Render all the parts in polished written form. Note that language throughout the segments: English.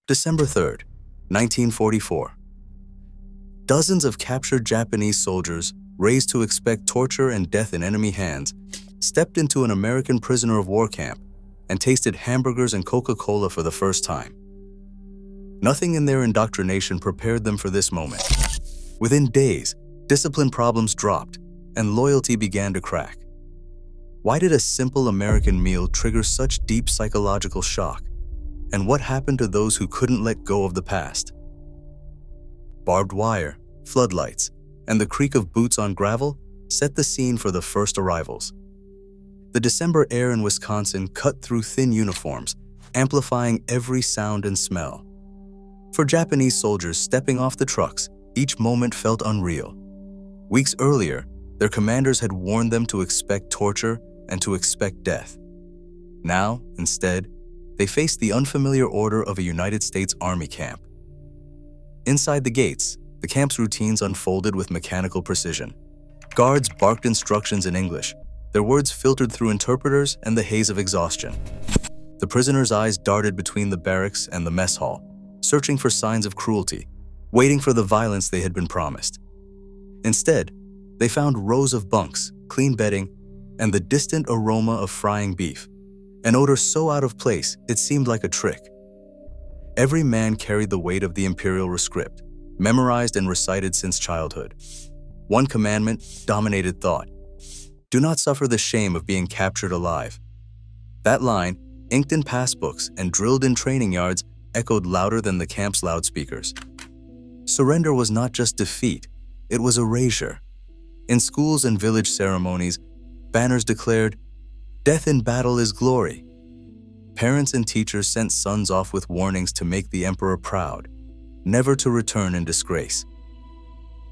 December 3rd, 1944. Dozens of captured Japanese soldiers, raised to expect torture and death in enemy hands, stepped into an American prisoner of war camp and tasted hamburgers and Coca-Cola for the first time. Nothing in their indoctrination prepared them for this moment. Within days, discipline problems dropped and loyalty began to crack. Why did a simple American meal trigger such deep psychological shock? And what happened to those who couldn't let go of the past? Barbed wire, floodlights, and the creak of boots on gravel set the scene for the first arrivals. The December air in Wisconsin cut through thin uniforms, amplifying every sound and smell. For Japanese soldiers stepping off the trucks, each moment felt unreal. Weeks earlier, their commanders had warned them to expect torture and to expect death. Now, instead, they faced the unfamiliar order of a United States Army camp. Inside the gates, the camp's routines unfolded with mechanical precision. Guards barked instructions in English, their words filtered through interpreters and the haze of exhaustion. The prisoners' eyes darted between the barracks and the mess hall, searching for signs of cruelty, waiting for the violence they had been promised. Instead, they found rows of bunks, clean bedding, and the distant aroma of frying beef, an odor so out of place it seemed like a trick. Every man carried the weight of the imperial rescript, memorized and recited since childhood. One commandment dominated thought: do not suffer the shame of being captured alive. That line, inked in passbooks and drilled in training yards, echoed louder than the camp's loudspeakers. Surrender was not just defeat, it was erasure. In schools and village ceremonies, banners declared, "Death in battle is glory." Parents and teachers sent sons off with warnings to make the emperor proud, never to return in disgrace.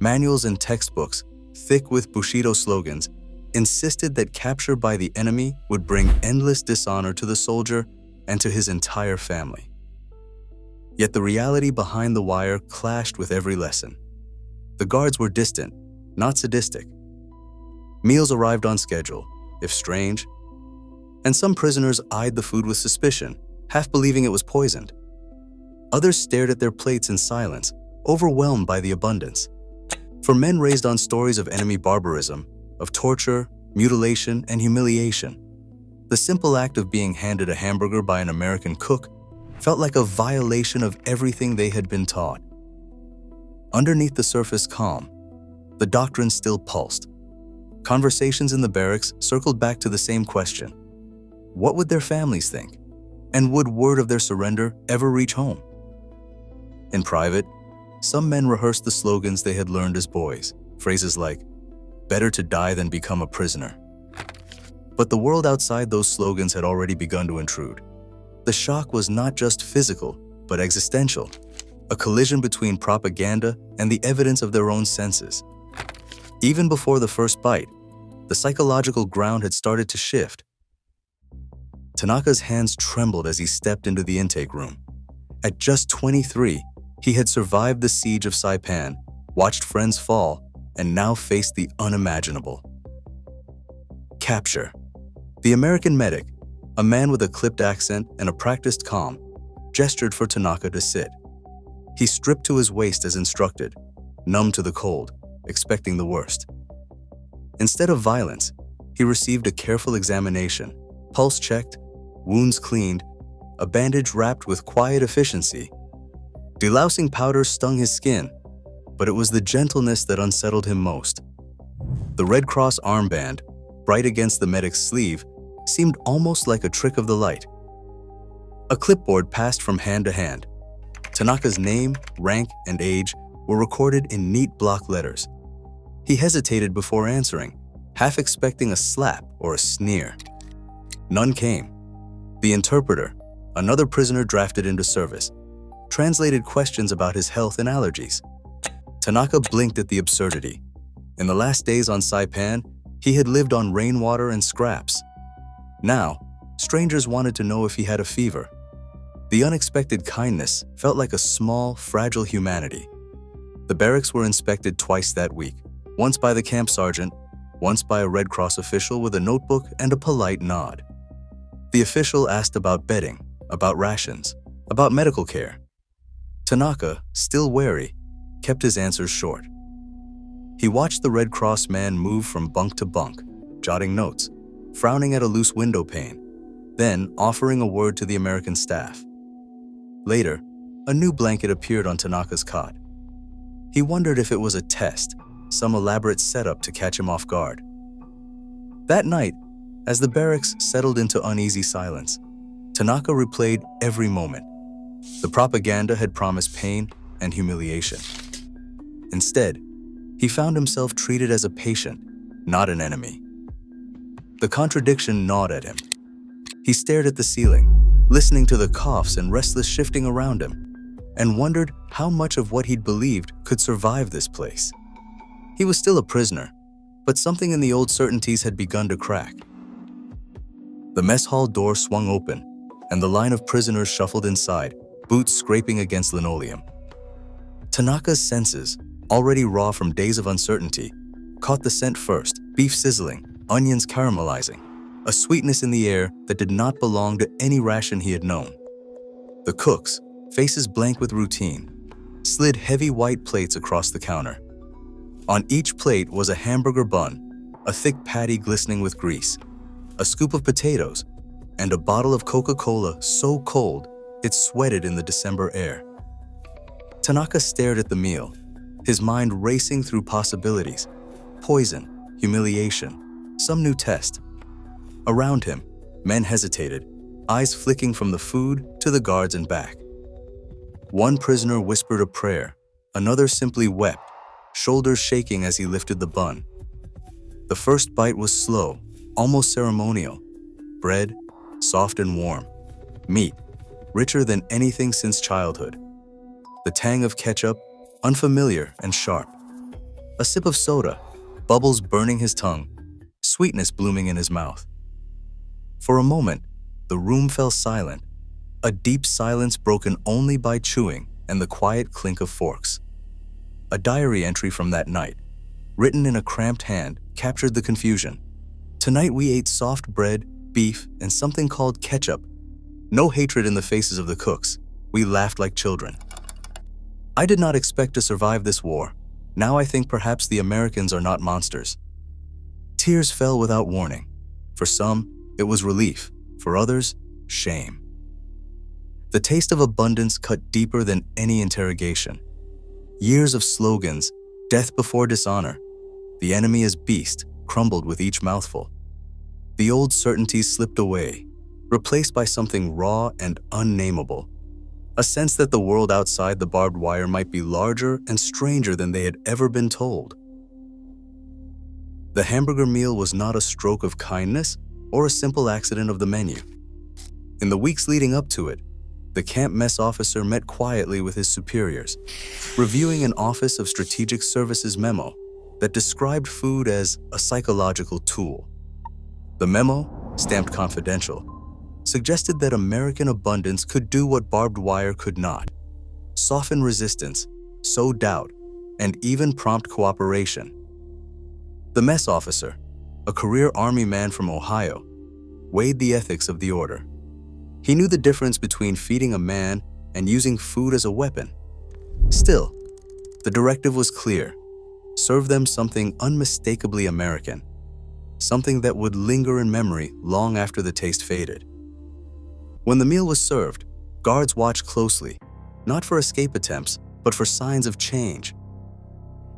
Manuals and textbooks, thick with Bushido slogans, insisted that capture by the enemy would bring endless dishonor to the soldier and to his entire family. Yet the reality behind the wire clashed with every lesson. The guards were distant, not sadistic. Meals arrived on schedule, if strange, and some prisoners eyed the food with suspicion, half believing it was poisoned. Others stared at their plates in silence, overwhelmed by the abundance. For men raised on stories of enemy barbarism, of torture, mutilation, and humiliation, the simple act of being handed a hamburger by an American cook felt like a violation of everything they had been taught. Underneath the surface calm, the doctrine still pulsed. Conversations in the barracks circled back to the same question: what would their families think? And would word of their surrender ever reach home? In private, some men rehearsed the slogans they had learned as boys, phrases like, "Better to die than become a prisoner." But the world outside those slogans had already begun to intrude. The shock was not just physical, but existential, a collision between propaganda and the evidence of their own senses. Even before the first bite, the psychological ground had started to shift. Tanaka's hands trembled as he stepped into the intake room. At just 23, he had survived the siege of Saipan, watched friends fall, and now faced the unimaginable. Capture. The American medic, a man with a clipped accent and a practiced calm, gestured for Tanaka to sit. He stripped to his waist as instructed, numb to the cold, expecting the worst. Instead of violence, he received a careful examination, pulse checked, wounds cleaned, a bandage wrapped with quiet efficiency. Delousing powder stung his skin, but it was the gentleness that unsettled him most. The Red Cross armband, bright against the medic's sleeve, seemed almost like a trick of the light. A clipboard passed from hand to hand. Tanaka's name, rank, and age were recorded in neat block letters. He hesitated before answering, half expecting a slap or a sneer. None came. The interpreter, another prisoner drafted into service, translated questions about his health and allergies. Tanaka blinked at the absurdity. In the last days on Saipan, he had lived on rainwater and scraps. Now, strangers wanted to know if he had a fever. The unexpected kindness felt like a small, fragile humanity. The barracks were inspected twice that week, once by the camp sergeant, once by a Red Cross official with a notebook and a polite nod. The official asked about bedding, about rations, about medical care, Tanaka, still wary, kept his answers short. He watched the Red Cross man move from bunk to bunk, jotting notes, frowning at a loose window pane, then offering a word to the American staff. Later, a new blanket appeared on Tanaka's cot. He wondered if it was a test, some elaborate setup to catch him off guard. That night, as the barracks settled into uneasy silence, Tanaka replayed every moment. The propaganda had promised pain and humiliation. Instead, he found himself treated as a patient, not an enemy. The contradiction gnawed at him. He stared at the ceiling, listening to the coughs and restless shifting around him, and wondered how much of what he'd believed could survive this place. He was still a prisoner, but something in the old certainties had begun to crack. The mess hall door swung open, and the line of prisoners shuffled inside, boots scraping against linoleum. Tanaka's senses, already raw from days of uncertainty, caught the scent first, beef sizzling, onions caramelizing, a sweetness in the air that did not belong to any ration he had known. The cooks, faces blank with routine, slid heavy white plates across the counter. On each plate was a hamburger bun, a thick patty glistening with grease, a scoop of potatoes, and a bottle of Coca-Cola so cold it sweated in the December air. Tanaka stared at the meal, his mind racing through possibilities: poison, humiliation, some new test. Around him, men hesitated, eyes flicking from the food to the guards and back. One prisoner whispered a prayer, another simply wept, shoulders shaking as he lifted the bun. The first bite was slow, almost ceremonial. Bread, soft and warm. Meat, richer than anything since childhood. The tang of ketchup, unfamiliar and sharp. A sip of soda, bubbles burning his tongue, sweetness blooming in his mouth. For a moment, the room fell silent, a deep silence broken only by chewing and the quiet clink of forks. A diary entry from that night, written in a cramped hand, captured the confusion. Tonight we ate soft bread, beef, and something called ketchup. No hatred in the faces of the cooks. We laughed like children. I did not expect to survive this war. Now I think perhaps the Americans are not monsters. Tears fell without warning. For some, it was relief. For others, shame. The taste of abundance cut deeper than any interrogation. Years of slogans, death before dishonor, the enemy is beast, crumbled with each mouthful. The old certainties slipped away, replaced by something raw and unnameable. A sense that the world outside the barbed wire might be larger and stranger than they had ever been told. The hamburger meal was not a stroke of kindness or a simple accident of the menu. In the weeks leading up to it, the camp mess officer met quietly with his superiors, reviewing an Office of Strategic Services memo that described food as a psychological tool. The memo, stamped confidential, suggested that American abundance could do what barbed wire could not: soften resistance, sow doubt, and even prompt cooperation. The mess officer, a career Army man from Ohio, weighed the ethics of the order. He knew the difference between feeding a man and using food as a weapon. Still, the directive was clear: serve them something unmistakably American, something that would linger in memory long after the taste faded. When the meal was served, guards watched closely, not for escape attempts, but for signs of change.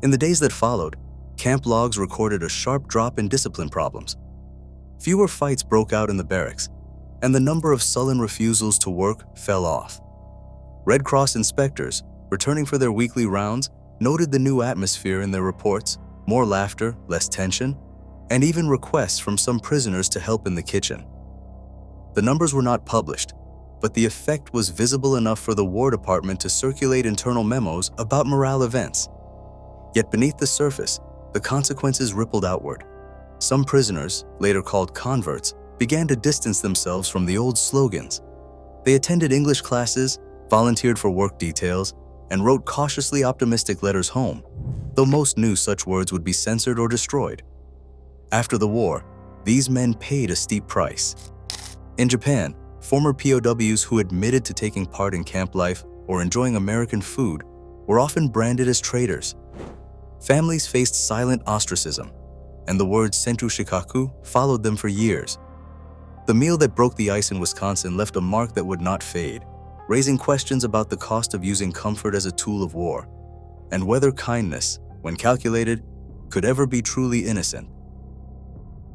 In the days that followed, camp logs recorded a sharp drop in discipline problems. Fewer fights broke out in the barracks, and the number of sullen refusals to work fell off. Red Cross inspectors, returning for their weekly rounds, noted the new atmosphere in their reports: more laughter, less tension, and even requests from some prisoners to help in the kitchen. The numbers were not published, but the effect was visible enough for the War Department to circulate internal memos about morale events. Yet beneath the surface, the consequences rippled outward. Some prisoners, later called converts, began to distance themselves from the old slogans. They attended English classes, volunteered for work details, and wrote cautiously optimistic letters home, though most knew such words would be censored or destroyed. After the war, these men paid a steep price. In Japan, former POWs who admitted to taking part in camp life or enjoying American food were often branded as traitors. Families faced silent ostracism, and the word senju shikaku followed them for years. The meal that broke the ice in Wisconsin left a mark that would not fade, raising questions about the cost of using comfort as a tool of war, and whether kindness, when calculated, could ever be truly innocent.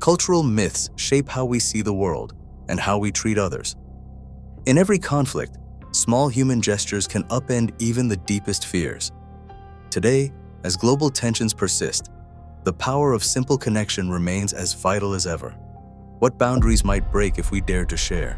Cultural myths shape how we see the world and how we treat others. In every conflict, small human gestures can upend even the deepest fears. Today, as global tensions persist, the power of simple connection remains as vital as ever. What boundaries might break if we dared to share?